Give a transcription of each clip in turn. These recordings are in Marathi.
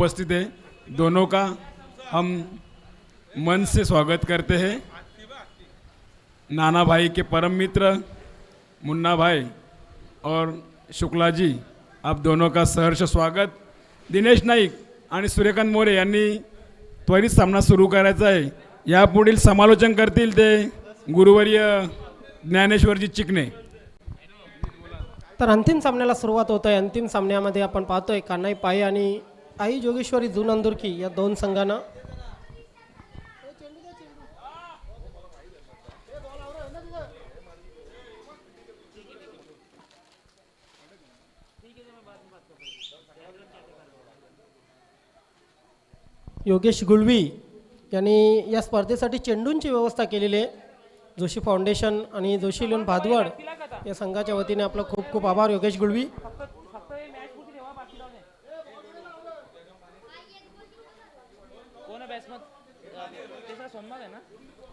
उपस्थित है, दोनों का हम मन से स्वागत करते हैं। नाना भाई के परम मित्र मुन्ना भाई और शुक्ला जी, आप दोनों का सहर्ष स्वागत। दिनेश नाईक आणि सूर्यकांत मोरे यांनी त्वरित सामना सुरू करायचा आहे। यापुढील समालोचन करतील ते गुरुवर्य ज्ञानेश्वरजी चिकणे। तर अंतिम सामन्याला सुरुवात होत आहे। अंतिम सामन्यामध्ये आपण पाहतोय कान्हाई पाये आणि आई जोगेश्वरी जून अंदुरकी या दोन संघांना योगेश गुळवी यांनी या स्पर्धेसाठी चेंडूंची व्यवस्था केलेली आहे। जोशी फाउंडेशन आणि जोशी इलेव्हन भादवड या संघाच्या वतीने आपलं खूप खूप आभार योगेश गुळवी।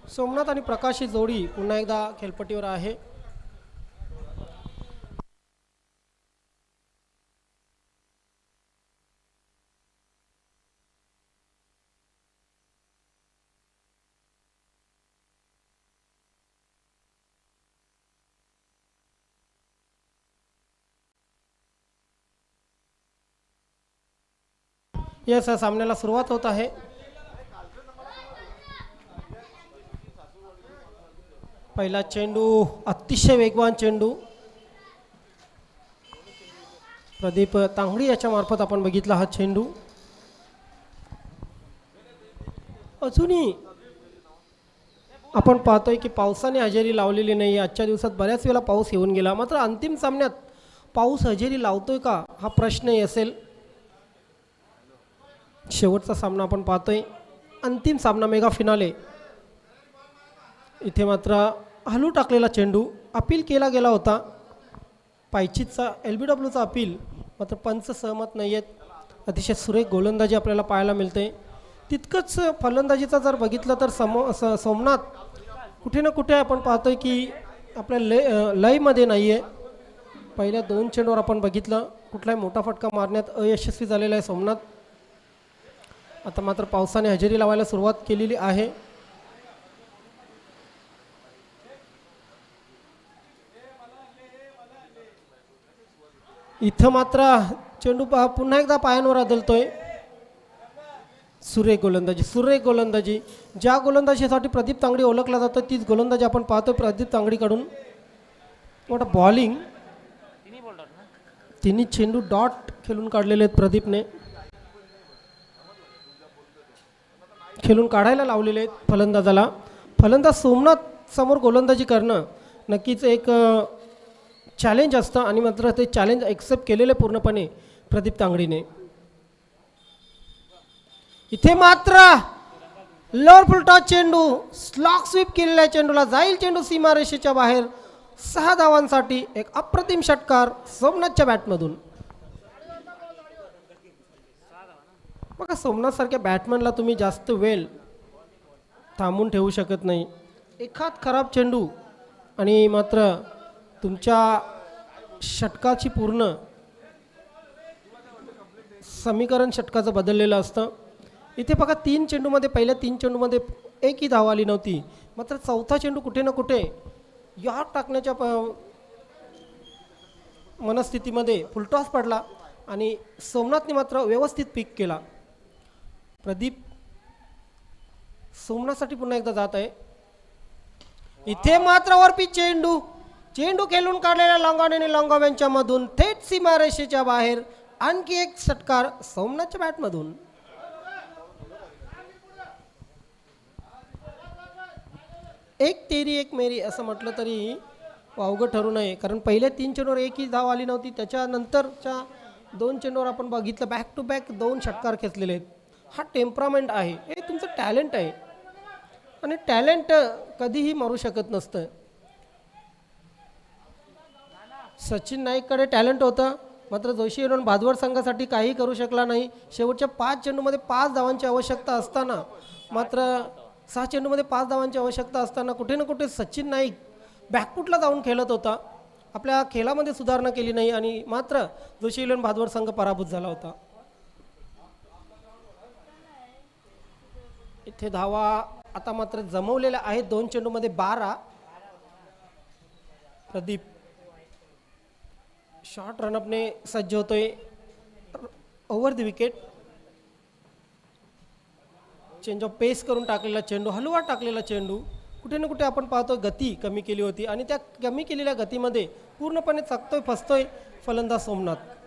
सोमनाथ आणि प्रकाश ही जोडी पुन्हा एकदा खेळपट्टीवर आहे। या सामन्याला सुरुवात होत आहे। पहिला चेंडू अतिशय वेगवान चेंडू प्रदीप तांगडी याच्या मार्फत आपण बघितला हा चेंडू। अजूनही आपण पाहतोय की पावसाने हजेरी लावलेली नाही। आजच्या दिवसात बऱ्याच वेळा पाऊस येऊन गेला, मात्र अंतिम सामन्यात पाऊस हजेरी लावतोय का हा प्रश्नही असेल। शेवटचा सामना आपण पाहतोय, अंतिम सामना मेगा फिनाले। इथे मात्र हलू टाकलेला चेंडू अपील केला गेला होता, पायचीतचा LBWचा अपील, मात्र पंच सहमत नाही आहेत। अतिशय सुरेख गोलंदाजी आपल्याला पाहायला मिळते। तितकंच फलंदाजीचा जर बघितलं तर सोमनाथ कुठे ना कुठे आपण पाहतोय की आपल्या लयमध्ये नाही आहे। पहिल्या दोन चेंडूवर आपण बघितलं कुठलाही मोठा फटका मारण्यात अयशस्वी झालेला आहे सोमनाथ। आता मात्र पावसाने हजेरी लावायला सुरुवात केलेली आहे। इथं मात्र चेंडू पुन्हा एकदा पायांवर आदळतोय। सुरेख गोलंदाजी ज्या गोलंदाजीसाठी प्रदीप तांगडी ओळखला जातो तीच गोलंदाजी आपण पाहतोय प्रदीप तांगडीकडून। मोठा बॉलिंग, तिन्ही चेंडू डॉट खेळून काढलेले आहेत प्रदीपने, खेळून काढायला लावलेले आहेत फलंदाजाला। फलंदाज सोमनाथ समोर गोलंदाजी करणं नक्कीच एक चॅलेंज असतं आणि मात्र ते चॅलेंज एक्सेप्ट केलेले पूर्णपणे प्रदीप तांगडीने। इथे मात्र लोअर फुलटॉस चेंडू स्लॉक स्वीप केलेल्या चेंडूला जाईल चेंडू सीमारेषेच्या बाहेर। 6 धावांसाठी एक अप्रतिम षटकार सोमनाथच्या बॅटमधून। बघा सोमनाथ सारख्या बॅट्समनला तुम्ही जास्त वेळ थांबून ठेवू शकत नाही। एखाद खराब चेंडू आणि मात्र तुमच्या षटकाची पूर्ण समीकरण षटकाचं बदललेलं असतं। इथे बघा पहिल्या 3 चेंडूमध्ये एकही धाव आली नव्हती, मात्र चौथा चेंडू कुठे ना कुठे यॉर्क टाकण्याच्या मनस्थितीमध्ये फुलटॉस पडला आणि सोमनाथने मात्र व्यवस्थित पिक केला। प्रदीप सोमनाथसाठी पुन्हा एकदा जात आहे। इथे मात्र वरपी चेंडू खेळून काढलेल्या लॉंगॉन यांच्या मधून थेट सीमारेषेच्या बाहेर। आणखी एक षटकार सोमनाथच्या बॅटमधून। एक तेरी एक मेरी असं म्हटलं तरी वावगं ठरू नये, कारण पहिल्या 3 चेंडूवर एकही धाव आली नव्हती। त्याच्यानंतरच्या 2 चेंडूवर आपण बघितलं बॅक टू बॅक 2 षटकार खेचलेले आहेत। हा टेम्परामेंट आहे, हे तुमचं टॅलेंट आहे आणि टॅलेंट कधीही मरू शकत नसतं। सचिन नाईककडे टॅलेंट होतं, मात्र जोशी इलेव्हन भादवड संघासाठी काही करू शकला नाही। शेवटच्या 5 चेंडूमध्ये 5 धावांची आवश्यकता असताना मात्र 6 चेंडूमध्ये 5 धावांची आवश्यकता असताना कुठे ना कुठे सचिन नाईक बॅकफुटला जाऊन खेळत होता, आपल्या खेळामध्ये सुधारणा केली नाही आणि मात्र जोशी इलेव्हन भादवड संघ पराभूत झाला होता। इथे धावा आता मात्र जमवलेल्या आहेत 2 चेंडूमध्ये 12. प्रदीप शॉर्ट रनअपने सज्ज होतोय over the wicket. Change of pace करून टाकलेला चेंडू, हलवा टाकलेला चेंडू. कुठे ना कुठे आपण पाहतो गती कमी केली होती आणि त्या कमी केलेल्या गतीमध्ये पूर्णपणे चकतोय फसतोय फलंदाज सोमनाथ.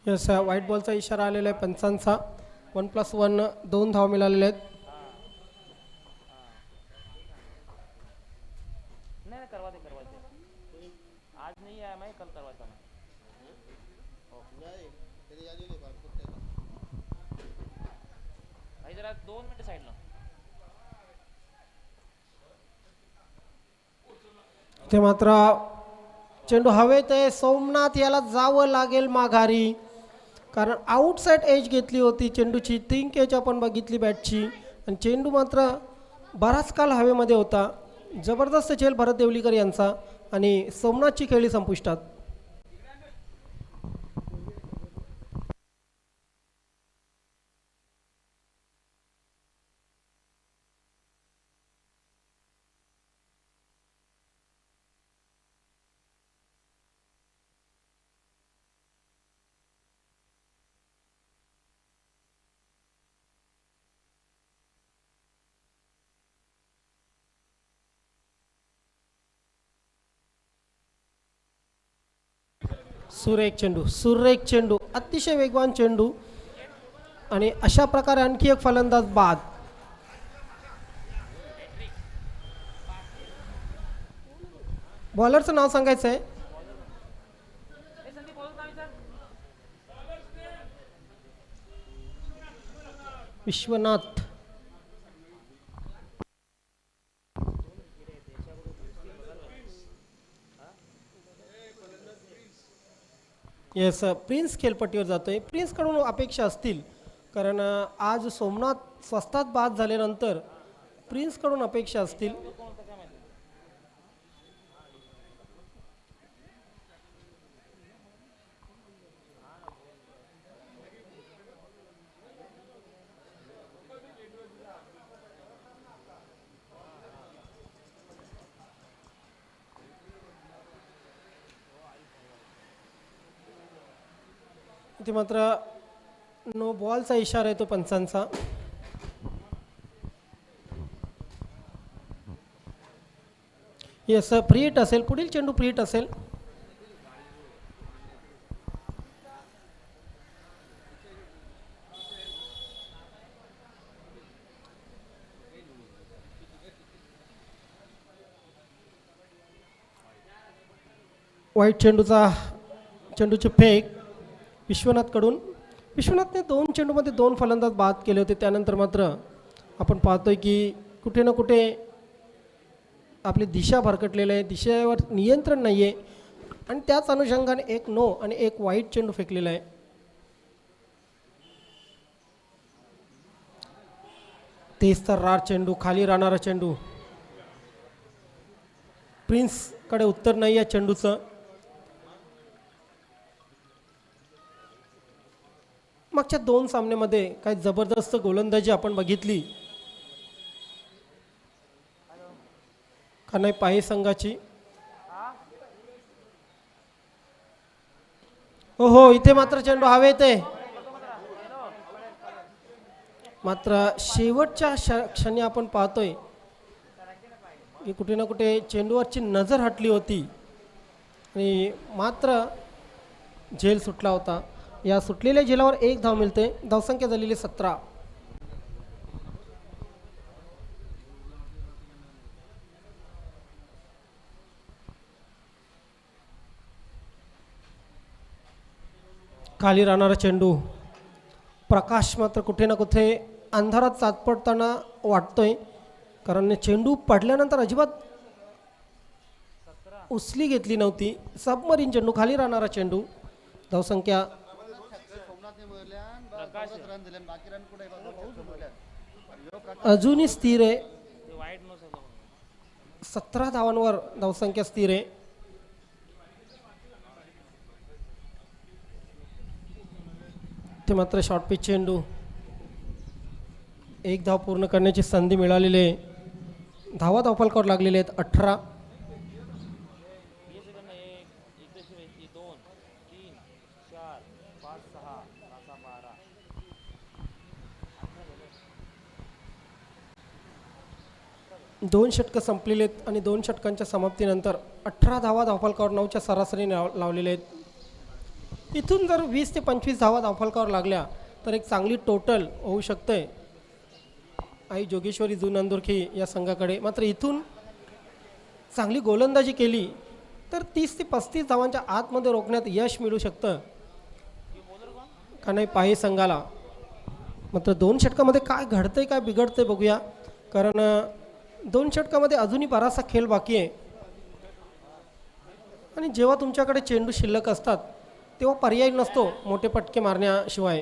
यस व्हाईट बॉलचा इशारा आलेला आहे पंचांचा. 1+1 2 धाव मिळालेले आहेत. नहीं करवा दे आज नहीं आया मैं कल करवाता मैं भाई जरा 2 मिनट साइड ला. ते मात्र चेंडू हवेत आहे. सोमनाथ याला जावं लागेल माघारी कारण आउटसाइड एज घेतली होती चेंडूची. 3 कॅच आपण बघितली बॅटची आणि चेंडू मात्र बराच काल हवेमध्ये होता. जबरदस्त झेल भरत देवलीकर यांचा आणि सोमनाथची खेळी संपुष्टात. सुरेख चेंडू अतिशय वेगवान चेंडू आणि अशा प्रकारे आणखी एक फलंदाज बाद. बॉलरचं नाव सांगायचं आहे. विश्वनाथ. येस प्रिन्स खेळपट्टीवर जातोय. प्रिन्सकडून अपेक्षा असतील कारण आज सोमनाथ स्वस्तात बाद झाल्यानंतर प्रिन्सकडून अपेक्षा असतील. इथे मात्र नो बॉलचा इशारा येतो पंचांचा. येस फ्री हिट असेल. पुढील चेंडू फ्री हिट असेल. वाईट चेंडूची फेक विश्वनाथकडून. विश्वनाथने 2 चेंडूमध्ये 2 फलंदाज बाद केले होते. त्यानंतर मात्र आपण पाहतोय की कुठे ना कुठे आपली दिशा भरकटलेली आहे. दिशेवर नियंत्रण नाही आहे आणि त्याच अनुषंगाने एक नो आणि एक वाईट चेंडू फेकलेला आहे. तेच तर रार चेंडू, खाली राहणारा चेंडू. प्रिन्सकडे उत्तर नाही आहे चेंडूचं. मागच्या 2 सामन्यामध्ये काही जबरदस्त गोलंदाजी आपण बघितली का नाही पाहे संघाची. हो हो, इथे मात्र चेंडू हवेत आहे. मात्र शेवटच्या क्षणी आपण पाहतोय की कुठे ना कुठे चेंडूवरची नजर हटली होती आणि मात्र झेल सुटला होता. या सुटलेल्या झेलावर 1 धाव मिळते. धावसंख्या झालेली 17. खाली राहणारा चेंडू. प्रकाश मात्र कुठे ना कुठे अंधारात सापडताना वाटतोय, कारण चेंडू पडल्यानंतर अजिबात उचली घेतली नव्हती. सबमरीन चेंडू, खाली राहणारा चेंडू. धावसंख्या अजूनही स्थिर आहे. 17 धावांवर धावसंख्या स्थिर आहे. ते मात्र शॉर्ट पिच चेंडू. 1 धाव पूर्ण करण्याची संधी मिळालेली आहे. धावा धावफलकावर लागलेले आहेत 18. दोन षटकं संपलेले आहेत आणि 2 षटकांच्या समाप्तीनंतर 18 धावा धावफलकावर 9च्या सरासरीने लावलेले आहेत. इथून जर 20 ते 25 धावा धावफलकावर लागल्या तर एक चांगली टोटल होऊ शकते आई जोगेश्वरी जून अंदुरखी या संघाकडे. मात्र इथून चांगली गोलंदाजी केली तर 30 ते 35 धावांच्या आतमध्ये रोखण्यात यश मिळू शकतं का नाही पाही संघाला. मात्र 2 षटकामध्ये काय घडतंय काय बिघडतंय बघूया, कारण 2 षटकामध्ये अजूनही बराचसा खेळ बाकी आहे आणि जेव्हा तुमच्याकडे चेंडू शिल्लक असतात तेव्हा पर्याय नसतो मोठे पटके मारण्याशिवाय.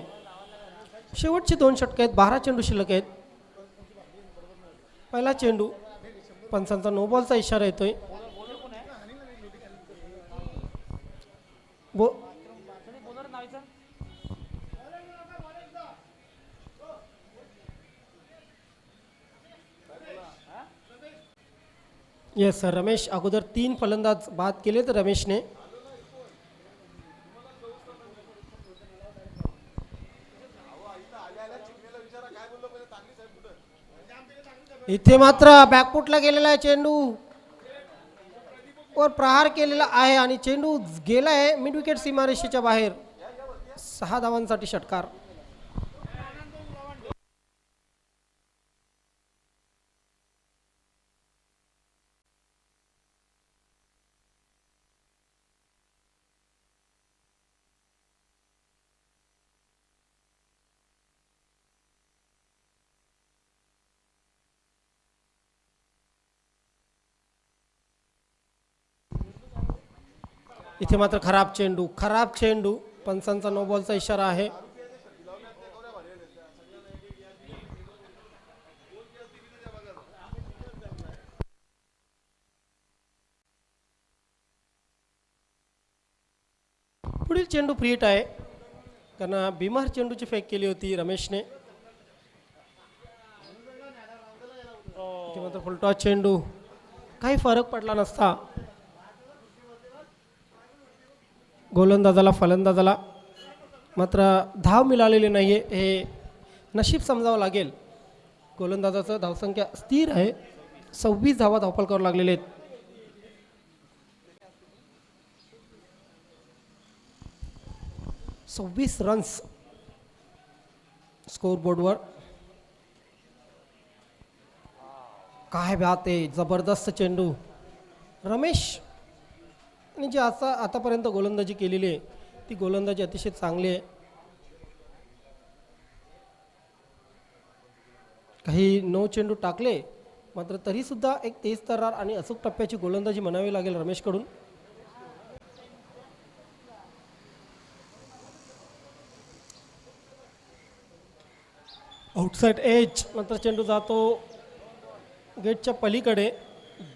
शेवटची 2 षटकं आहेत, 12 चेंडू शिल्लक आहेत. पहिला चेंडू, पंचांचा नो बॉलचा इशारा येतोय. येस सर, रमेश अगोदर 3 फलंदाज बाद केले तर रमेशने. इथे मात्र बॅकफुटला गेलेला आहे चेंडू वर प्रहार केलेला आहे आणि चेंडू गेला आहे मिड विकेट सीमारेषेच्या बाहेर. 6 धावांसाठी षटकार. इथे मात्र खराब चेंडू. पंचांचा नो बॉलचा इशारा आहे. पुढील चेंडू फ्री हिट आहे, कारण बिमार चेंडूची फेक केली होती रमेशने. इथे मात्र फुलटॉस चेंडू, काही फरक पडला नसता गोलंदाजाला फलंदाजाला. मात्र धाव मिळालेली नाही आहे, हे नशीब समजावं लागेल. गोलंदाजाचं धावसंख्या स्थिर आहे. 26 धावा धावफलकावर लागलेले आहेत. सव्वीस रन्स स्कोरबोर्डवर. काय बात आहे, जबरदस्त चेंडू. रमेश आणि जी आतापर्यंत गोलंदाजी केलेली आहे ती गोलंदाजी अतिशय चांगली आहे. काही 9 चेंडू टाकले, मात्र तरीसुद्धा एक तेज तर्रार आणि अचूक टप्प्याची गोलंदाजी म्हणावी लागेल रमेशकडून. आउटसाइड एज नंतर चेंडू जातो गेटच्या पलीकडे.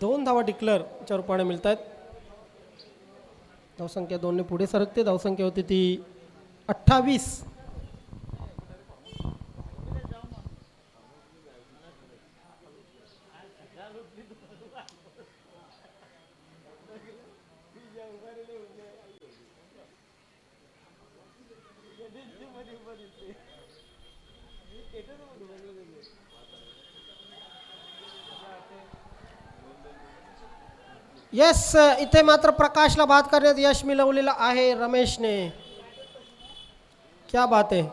2 धावा डिक्लेअरच्या रूपाने मिळत आहेत. धावसंख्या 2ने पुढे सरकते. धावसंख्या होती ती 28. येस, इथे मात्र प्रकाशला बाद करण्यात यश मिळवलेलं आहे रमेशने. क्या बात आहे.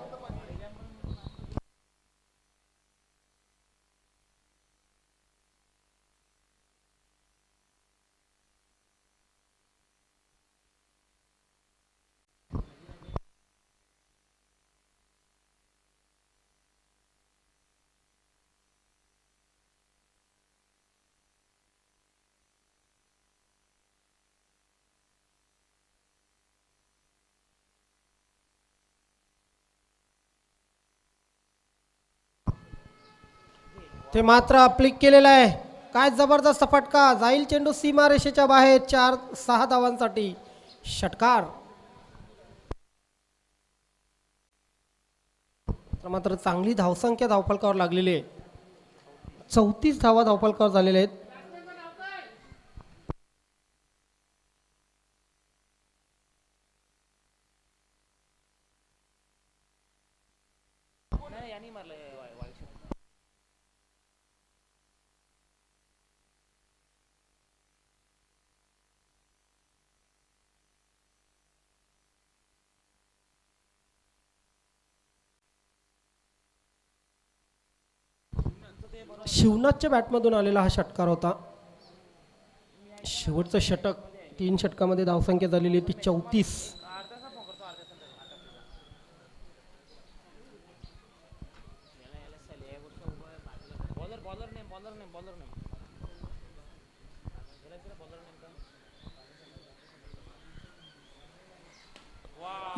ते मात्र अप्लिक केलेलं आहे. काय जबरदस्त फटका. जाईल चेंडू सीमारेषेच्या बाहेर. 4-6 धावांसाठी षटकार. तर मात्र चांगली धावसंख्या धावफलकावर लागलेली आहे. 34 धावा धावफलकावर झालेल्या आहेत. नाही यांनी मारलं वाईट शॉट. शिवनाथच्या बॅटमधून आलेला हा षटकार होता. शेवटचं षटक. 3 षटकामध्ये धावसंख्या झालेली ती 34. बॉलर नाही.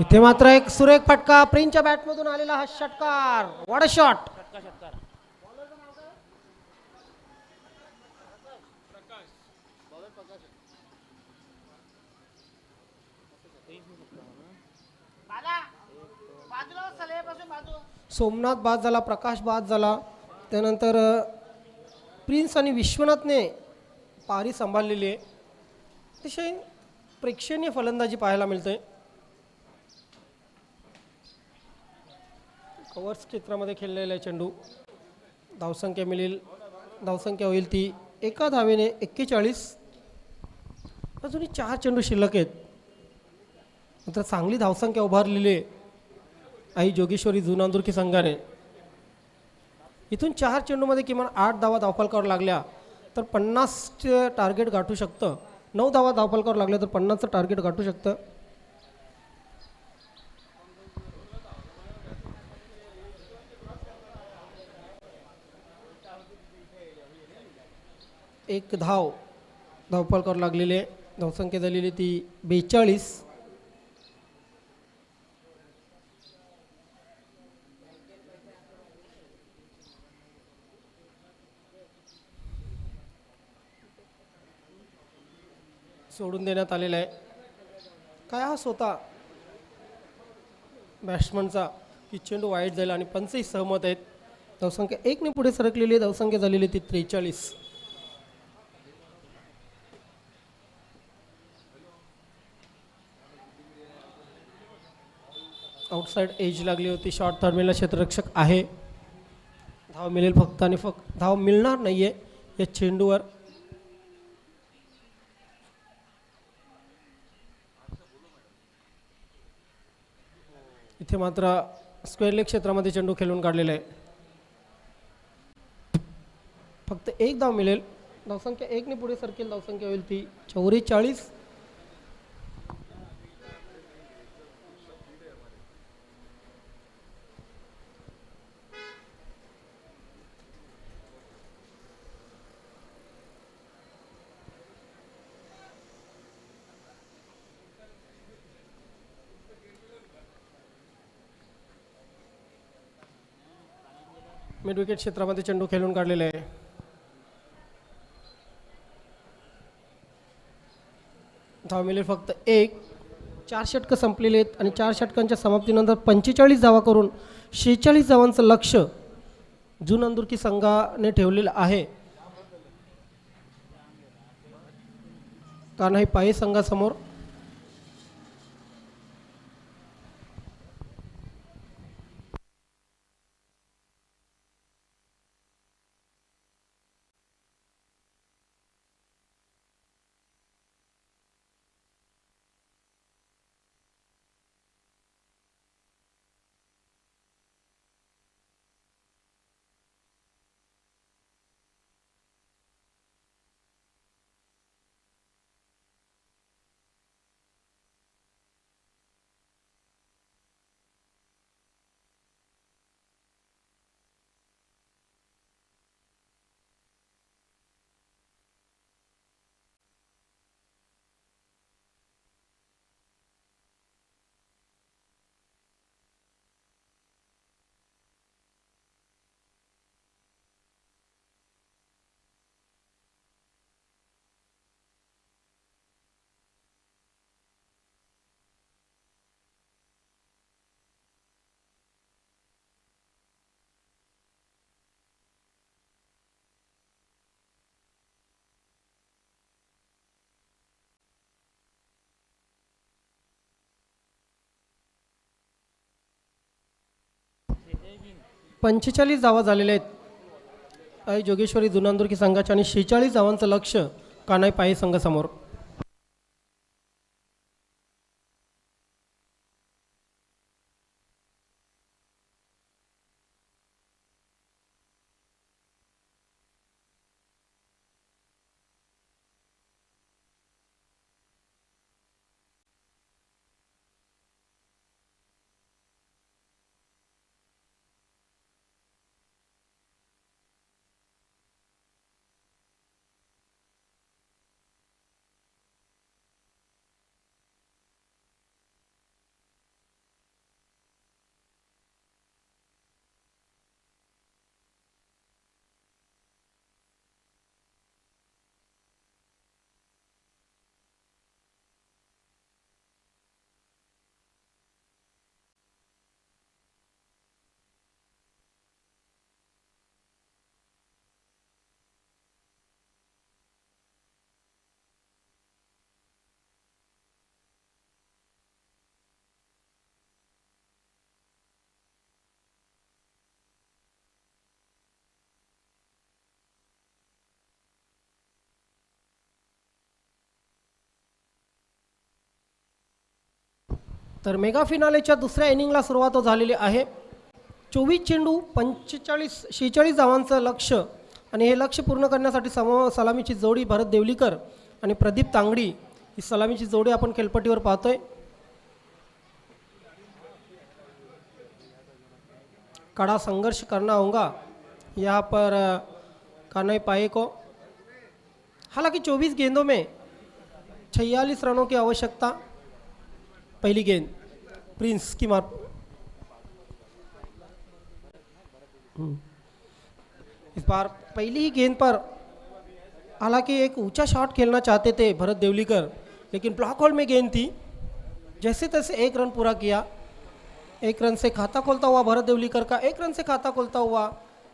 इथे मात्र एक सुरेख फटका. प्रिन्सच्या बॅटमधून आलेला हा षटकार. What a shot. षटकार. सोमनाथ बाद झाला. प्रकाश बाद झाला. त्यानंतर प्रिन्स आणि विश्वनाथने पारी सांभाळलेली आहे. अतिशय प्रेक्षणीय फलंदाजी पाहायला मिळते. कव्हर्स क्षेत्रामध्ये खेळलेला आहे चेंडू. धावसंख्या मिळेल. धावसंख्या होईल ती एका धावेने 41. अजूनही 4 चेंडू शिल्लक आहेत. मात्र चांगली धावसंख्या उभारलेली आहे आई जोगेश्वरी जुनांदुर्की संघाने. इथून 4 चेंडूमध्ये किमान 8 धावा धावफलकावर लागल्या तर 50चे टार्गेट गाठू शकतं. 9 धावा धावफलकावर लागल्या तर 50चं टार्गेट गाठू शकतं. एक धावफलकावर लागलेली आहे. धावसंख्या झालेली ती 42. सोडून देण्यात आलेला आहे. काय हा स्वतः बॅट्समनचा की चेंडू वाईट जाईल आणि पंचही सहमत आहेत. धावसंख्या 1ने पुढे सरकलेली आहे. धावसंख्या झालेली ती 43. आउटसाइड एज लागली होती. शॉर्ट थर्डमेला क्षेत्ररक्षक आहे. धाव मिळेल फक्त आणि फक्त धाव मिळणार नाहीये या चेंडूवर. इथे मात्र स्क्वेअर लेग क्षेत्रामध्ये चेंडू खेळून काढलेला आहे. फक्त 1 धाव मिळेल. धावसंख्या 1ने पुढे सरकेल. धावसंख्या होईल ती 44. मिड विकेट क्षेत्रामध्ये चेंडू खेळून काढलेला आहे. धाव मिळेल फक्त एक. 4 षटकं संपलेले आहेत आणि 4 षटकांच्या समाप्तीनंतर 45 धावा करून 46 धावांचं लक्ष जुनंदुर्की संघाने ठेवलेलं आहे. कान्हाई पाये संघासमोर. पंचेचाळीस धावा झालेल्या आहेत आई जोगेश्वरी जुनांदुर्की संघाच्या आणि 46 धावांचं लक्ष कान्हाई पाये संघासमोर. तर मेगा फिनालेच्या दुसऱ्या इनिंगला सुरुवात झालेली आहे. 24 चेंडू 46 धावांचं लक्ष आणि हे लक्ष पूर्ण करण्यासाठी सलामीची जोडी भरत देवलीकर आणि प्रदीप तांगडी ही सलामीची जोडी आपण खेळपट्टीवर पाहतोय. कड़ा संघर्ष करना होगा यहाँ पर कान्हाई पाये को. हालांकि 24 गेंदों में 46 रनों की आवश्यकता. पहली गेंद प्रिंस की मार. इस बार पहली ही गेंद पर हालांकि एक ऊंचा शॉट खेलना चाहते थे भरत देवलीकर, लेकिन ब्लॉक होल में गेंद थी. जैसे तैसे 1 रन पूरा किया. 1 रन से खाता खोलता हुआ भरत देवलीकर का, 1 रन से खाता खोलता हुआ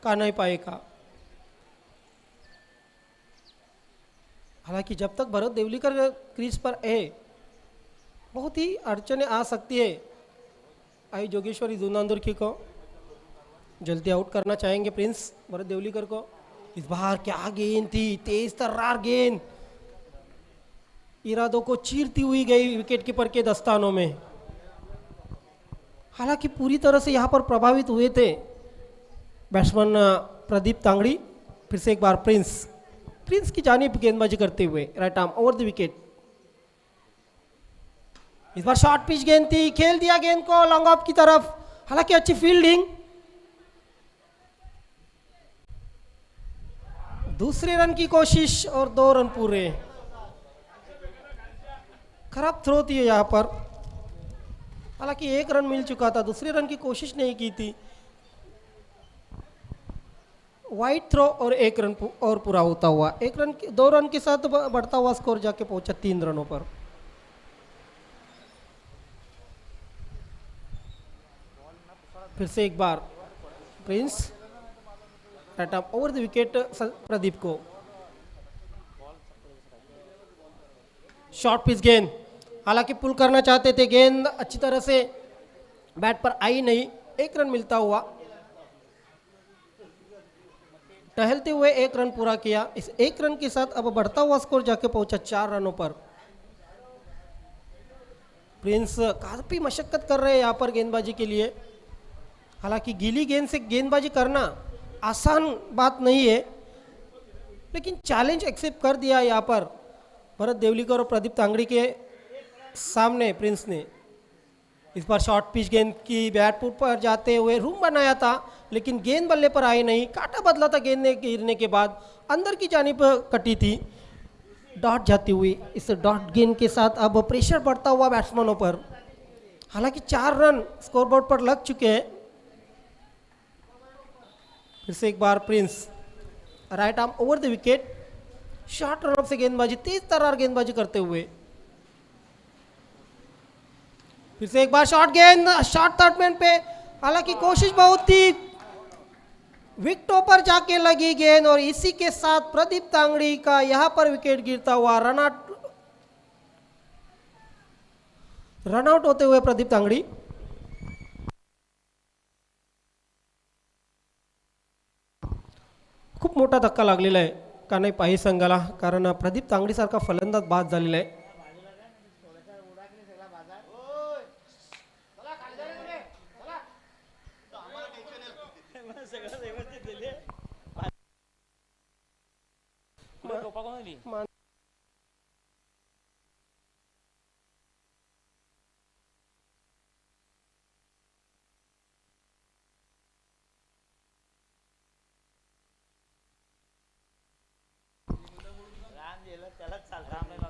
कान्हाई पाये का. हालांकि जब तक भरत देवलीकर क्रीज पर है बहुत ही अड़चने आ सकती है. आई जोगेश्वरी जुनांदुर्की को जल्दी आउट करना चाहेंगे प्रिंस भरत देवलीकर को. इस बार क्या गेंद थी, तेज तर्रार गेंद इरादों को चीरती हुई गई विकेट कीपर के दस्तानों में. हालांकि पूरी तरह से यहाँ पर प्रभावित हुए थे बैट्समैन प्रदीप तांगड़ी. फिर से एक बार प्रिंस की जानिब गेंदबाजी करते हुए right arm over the wicket. Is bar short pitch गेंद थी, खेल दिया गेंद को लॉन्ग ऑफ की तरफ. हालांकि अच्छी फील्डिंग. दूसरे रन की कोशिश और 2 रन पूरे. खराब थ्रो थी यहाँ पर. हालांकि 1 रन मिल चुका था, दूसरे रन की कोशिश नहीं की थी. वाइड थ्रो और एक रन और पूरा होता हुआ, 2 रन के साथ बढ़ता हुआ स्कोर जाके पहुंचा 3 रनों पर। फिर से एक बार Prince right arm over the wicket Pradeep को। शॉर्ट पिच गेंद, हालांकि पुल करना चाहते थे, गेंद अच्छी तरह से बैट पर आई नहीं, 1 रन मिलता हुआ। टहलते हुए 1 रन पूरा किया। इस 1 रन के साथ अब बढ़ता हुआ स्कोर जाके पहुंचा 4 रनों पर। प्रिंस काफी मशक्कत कर रहे हैं यहाँ पर गेंदबाजी के लिए। हालांकि गीली गेंद से गेंदबाजी करना आसान बात नहीं है, लेकिन चैलेंज एक्सेप्ट कर दिया यहाँ पर भरत देवलीकर और प्रदीप तांगड़ी के सामने प्रिंस ने। इस बार शॉर्ट पिच गेंद की बैट पर जाते हुए रूम बनाया था, लेकिन गेंद बल्ले पर आई नहीं, काटा बदला था गेंद ने गिरने के बाद, अंदर की जानिब कटी थी, डॉट जाती हुई। इस डॉट गेंद के साथ अब प्रेशर बढ़ता हुआ बैट्समैनों पर। हालांकि 4 रन स्कोरबोर्ड पर लग चुके हैं। फिर से एक बार Prince right arm over the wicket, short run से गेंदबाजी, तेज तर्रार गेंदबाजी करते हुए। फिर से एक बार शॉर्ट गेंद, शॉर्ट थर्ड मैन पे, हालांकि कोशिश बहुत थी, विकेटों पर जाके लगी गेंद और इसी के साथ प्रदीप तांगड़ी का यहां पर विकेट गिरता हुआ, रन आउट होते हुए प्रदीप तांगड़ी। खूप मोठा धक्का लागलेला आहे कान्हाई पाही संघाला, कारण प्रदीप तांगडी सारखा फलंदाज बाद झालेला आहे। टोपा कोण दिली? त्यालाच चालतं आपल्याला.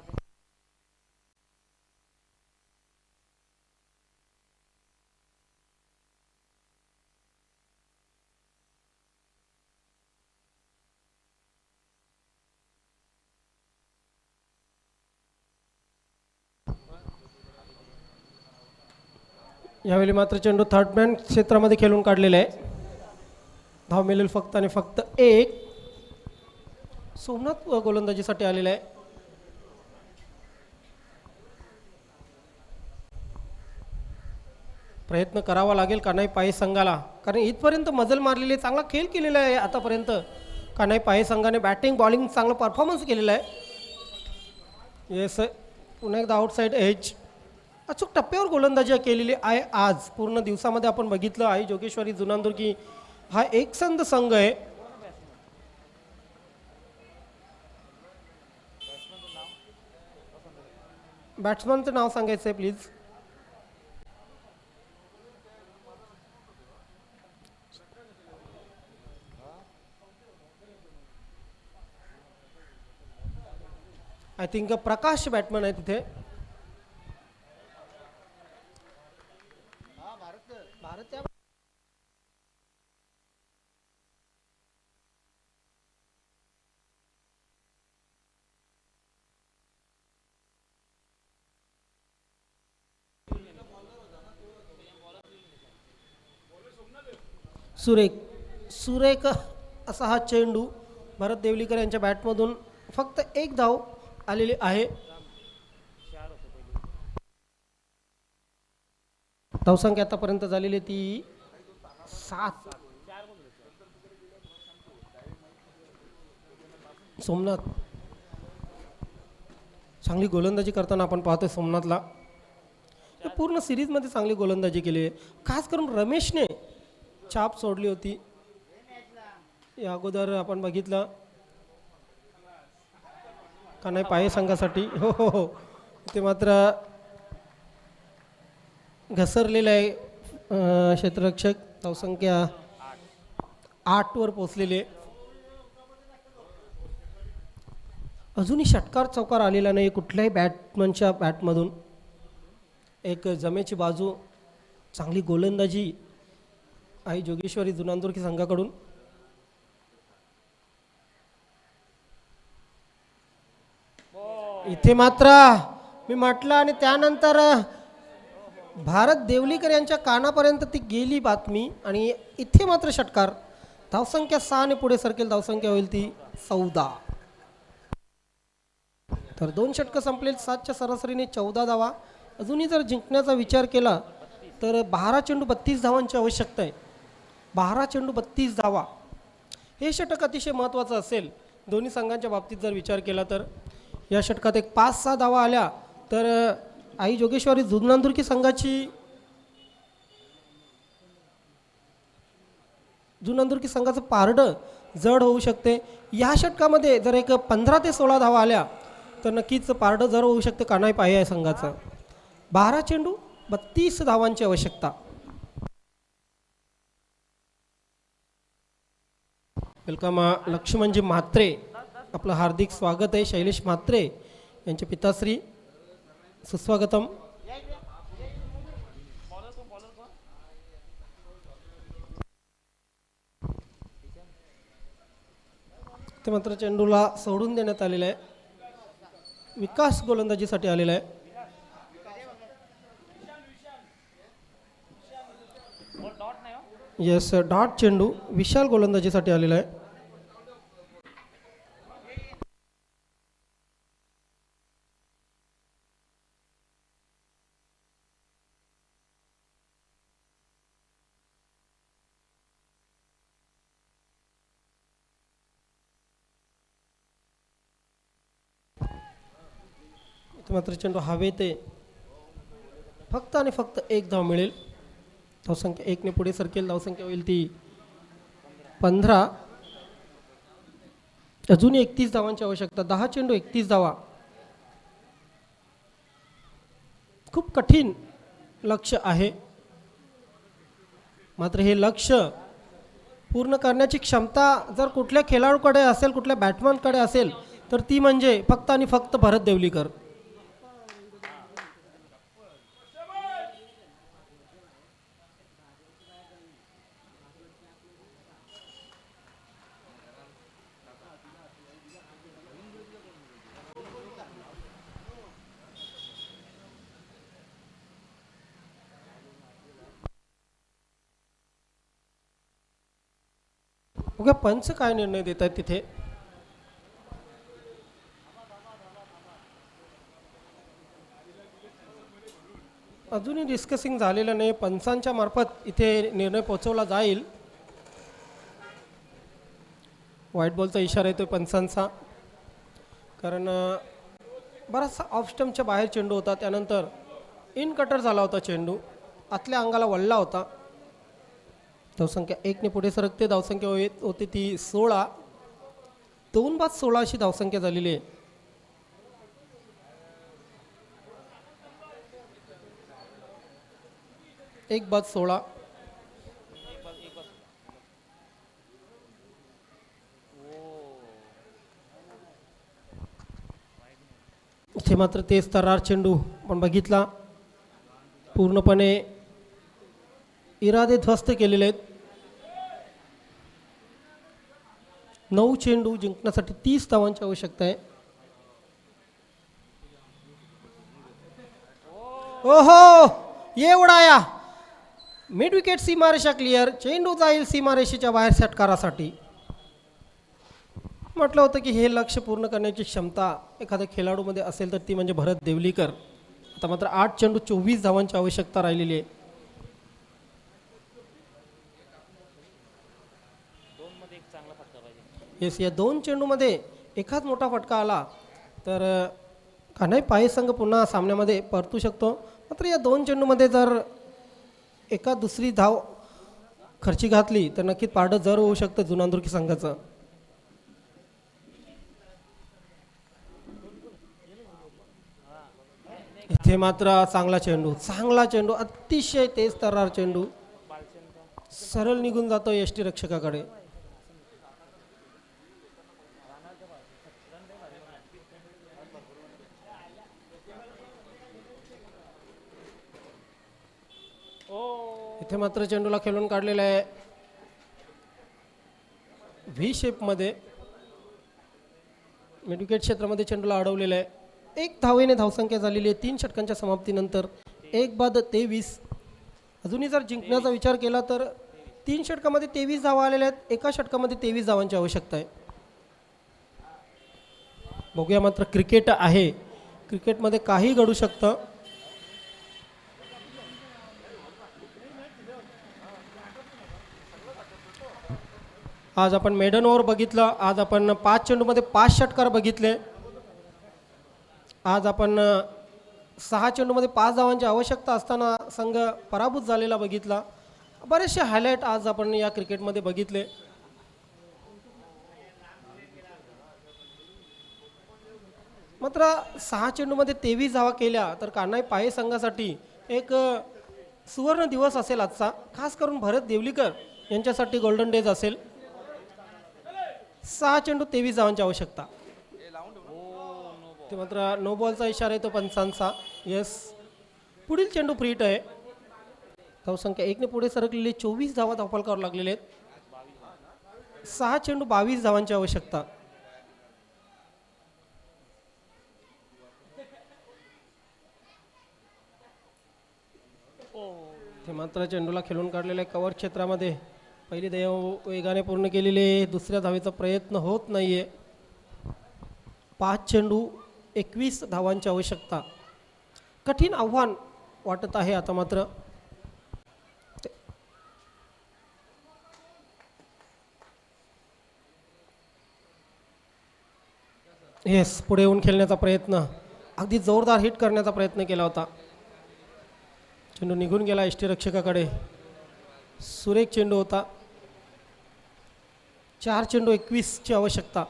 यावेळी मात्र चेंडू थर्ड मॅन क्षेत्रामध्ये खेळून काढलेला आहे। धाव मिळेल फक्त आणि फक्त 1। सोमनाथ गोलंदाजीसाठी आलेला आहे। प्रयत्न करावा लागेल कान्हाई पाही संघाला, कारण इथपर्यंत मजल मारलेली, चांगला खेळ केलेला आहे आतापर्यंत कान्हाई पाही संघाने। बॅटिंग बॉलिंग चांगला परफॉर्मन्स केलेला आहे। येस, पुन्हा एकदा आउटसाईड एज, अचूक टप्प्यावर गोलंदाजी केलेली आहे आज। पूर्ण दिवसामध्ये आपण बघितलं आहे जोगेश्वरी जुनांदुर्गी हा एकसंध संघ आहे। बॅट्समनचं नाव सांगायचं आहे please. I think Prakash batsman आहे तिथे। सुरेख असा हा चेंडू भरत देवलीकर यांच्या बॅटमधून फक्त 1 धाव आलेली आहे। धावसंख्या आतापर्यंत झालेली ती 7। सोमनाथ चांगली गोलंदाजी करताना आपण पाहतोय सोमनाथला। पूर्ण सिरीजमध्ये चांगली गोलंदाजी केली आहे, खास करून रमेशने छाप सोडली होती। या अगोदर आपण बघितलं कान्हाई पाही संघासाठी हो ते मात्र घसरलेलं आहे क्षेत्ररक्षक। धावसंख्या 8 वर पोहोचलेली आहे। अजूनही षटकार चौकार आलेला नाही कुठल्याही बॅट्समनच्या बॅटमधून। एक जमेची बाजू, चांगली गोलंदाजी आहे जोगेश्वरी जुनांदुर्गी संघाकडून। इथे मात्र मी म्हटलं आणि त्यानंतर भारत देवलीकर यांच्या कानापर्यंत ती गेली बातमी आणि इथे मात्र षटकार. धावसंख्या 6 ने पुढे सरकेल. धावसंख्या होईल ती 14. तर 2 षटकं संपलेल. 7च्या सरासरीने 14 धावा. अजूनही जर जिंकण्याचा विचार केला तर 12 चेंडू 32 धावांची आवश्यकता आहे. 12 चेंडू 32 धावा हे षटक अतिशय महत्त्वाचं असेल दोन्ही संघांच्या बाबतीत जर विचार केला तर. या षटकात एक 5-6 धावा आल्या तर आई जोगेश्वरी जुनांदुर्की संघाचं पारडं जड होऊ शकते. या षटकामध्ये जर एक 15 ते 16 धावा आल्या तर नक्कीच पारडं जड होऊ शकते कानाई पाय आहे संघाचं. 12 चेंडू 32 धावांची आवश्यकता. वेलकम लक्ष्मणजी म्हात्रे, आपलं हार्दिक स्वागत आहे. शैलेश म्हात्रे यांचे पिताश्री, सुस्वागतम. ते मात्र चेंडूला सोडून देण्यात आलेलं आहे. विकास गोलंदाजीसाठी आलेला आहे. येस, डॉट चेंडू विशाल गोलंदाजीसाठी आलेला आहे. मात्र चेंडू हवेत आहे. फक्त आणि फक्त 1 धाव मिळेल. धावसंख्या 1 ने पुढे सरकेल. धावसंख्या होईल ती 15. अजूनही 31 धावांची आवश्यकता. 10 चेंडू 31 धावा. खूप कठीण लक्ष्य आहे, मात्र हे लक्ष्य पूर्ण करण्याची क्षमता जर कुठल्या खेळाडूकडे असेल, कुठल्या बॅट्समनकडे असेल तर ती म्हणजे फक्त आणि फक्त भरत देवलीकर. बघा पंच काय निर्णय देत आहेत तिथे. अजूनही डिस्कसिंग झालेलं नाही. पंचांच्या मार्फत इथे निर्णय पोहोचवला जाईल. व्हाईट बॉलचा इशारा येतोय पंचांचा, कारण बराचसा ऑफ स्टंपच्या बाहेर चेंडू होता. त्यानंतर इन कटर झाला होता. चेंडू आतल्या अंगाला वळला होता. धावसंख्या 1 ने पुढे सरकते. धावसंख्या होती ती 16. 2/16 अशी धावसंख्या झालेली आहे. एक बाद 16. इथे मात्र तेच तरार चेंडू पण बघितला. पूर्णपणे इरादे ध्वस्त केलेले आहेत. 9 चेंडू जिंकण्यासाठी 30 धावांची आवश्यकता आहे. ओहो, ये उडाया. मिड विकेट सीमारेषा क्लिअर. चेंडू जाईल सीमारेषेच्या बाहेर षटकारासाठी. म्हटलं होतं की हे लक्ष्य पूर्ण करण्याची क्षमता एखाद्या खेळाडूमध्ये असेल तर ती म्हणजे भरत देवलीकर. आता मात्र 8 चेंडू 24 धावांची आवश्यकता राहिलेली आहे. येस, या 2 चेंडूमध्ये एखाद मोठा फटका आला तर कान्हाई पाय संघ पुन्हा सामन्यामध्ये परतू शकतो. मात्र या 2 चेंडूमध्ये जर एका दुसरी धाव खर्ची घातली तर नक्कीच पारडं जर होऊ शकतं जुनांदुर्की संघाचं. इथे मात्र चांगला चेंडू अतिशय तेज तर्रार चेंडू सरळ निघून जातो यष्टी रक्षकाकडे. इथे मात्र चेंडूला खेळून काढलेला आहे व्ही शेप मध्ये. मिड विकेट क्षेत्रामध्ये चेंडूला अडवलेला आहे. एक धावेने धावसंख्या झालेली आहे 3 षटकांच्या समाप्तीनंतर 1 बाद 23. अजूनही जर जिंकण्याचा विचार केला तर 3 षटकामध्ये 23 धावा आलेल्या आहेत, एका षटकामध्ये 23 धावांची आवश्यकता आहे. बघूया, मात्र क्रिकेट आहे, क्रिकेटमध्ये काही घडू शकतं. आज आपण मेडन ओव्हर बघितलं, आज आपण 5 चेंडूमध्ये 5 षटकार बघितले, आज आपण 6 चेंडूमध्ये 5 धावांची आवश्यकता असताना संघ पराभूत झालेला बघितला. बरेचसे हायलाईट आज आपण या क्रिकेटमध्ये बघितले. मात्र 6 चेंडूमध्ये 23 धावा केल्या तर कान्हाई पाये संघासाठी एक सुवर्ण दिवस असेल आजचा, खास करून भरत देवलीकर यांच्यासाठी गोल्डन डेज असेल. 6 चेंडू 23 धावांची आवश्यकता. ते मात्र नो बॉलचा इशारा आहे तो पंचांचा. येस, पुढील चेंडू फ्री हिट आहे. धावसंख्या 1 ने पुढे सरकलेली 24 धावा धावफलकावर लागलेले आहेत. 6 चेंडू 22 धावांची आवश्यकता. ते मात्र चेंडूला खेळून काढलेल्या कव्हर क्षेत्रामध्ये पहिली धाव वेगाने पूर्ण केलेली, दुसऱ्या धावेचा प्रयत्न होत नाहीये. 5 चेंडू 21 धावांची आवश्यकता. कठीण आव्हान वाटत आहे आता मात्र. येस, पुढे येऊन खेळण्याचा प्रयत्न, अगदी जोरदार हिट करण्याचा प्रयत्न केला होता. चेंडू निघून गेला यष्टीरक्षकाकडे. सुरेख चेंडू होता. 4 चेंडू 21ची आवश्यकता.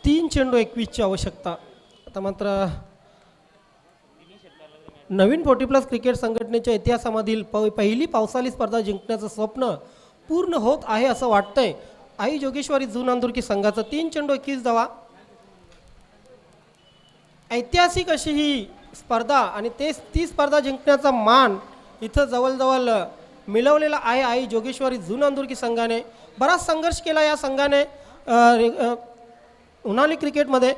3 चेंडू 21ची आवश्यकता. आता मात्र नवीन 40+ क्रिकेट संघटनेच्या इतिहासामधील पहिली पावसाळी स्पर्धा जिंकण्याचं स्वप्न पूर्ण होत आहे असं वाटतंय. आई जोगेश्वरी जू नांदुरकी संघाचं 3 चेंडू 21 धावा. ऐतिहासिक अशी ही स्पर्धा आणि ती स्पर्धा जिंकण्याचा मान इथं जवळजवळ मिळवलेला आहे आई जोगेश्वरी जू नांदुरकी संघाने. बराच संघर्ष केला या संघाने उन्हाळी क्रिकेटमध्ये,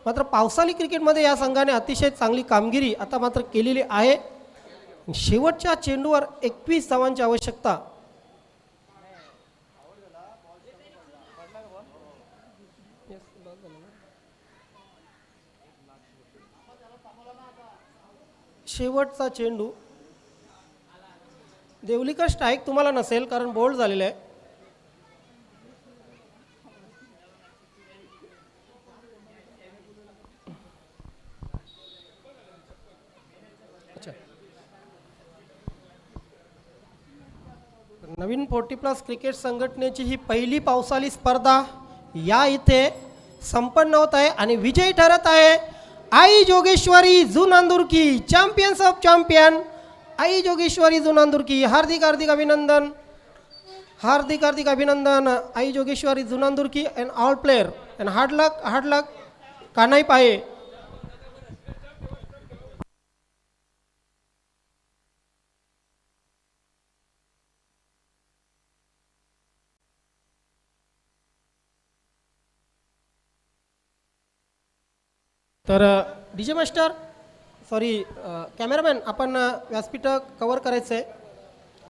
मात्र पावसाळी क्रिकेटमध्ये या संघाने अतिशय चांगली कामगिरी आता मात्र केलेली आहे. शेवटच्या चेंडूवर 21 धावांची आवश्यकता. शेवटचा चेंडू. देवलीकर स्ट्राईक तुम्हाला नसेल कारण बोल्ड झालेलं आहे. अच्छा, नवीन 40+ क्रिकेट संघटनेची ही पहिली पावसाळी स्पर्धा या इथे संपन्न होत आहे आणि विजयी ठरत आहे आई जोगेश्वरी जू Nandurki, champions of champion Aai Jogeshwari जू नांदुरकी. हार्दिक हार्दिक अभिनंदन, हार्दिक हार्दिक अभिनंदन आई जोगेश्वरी जू Nandurki and all player and hard luck Kanhai Paye. तर डीजे मास्टर, सॉरी कॅमेरामॅन, आपण व्यासपीठ कव्हर करायचं आहे.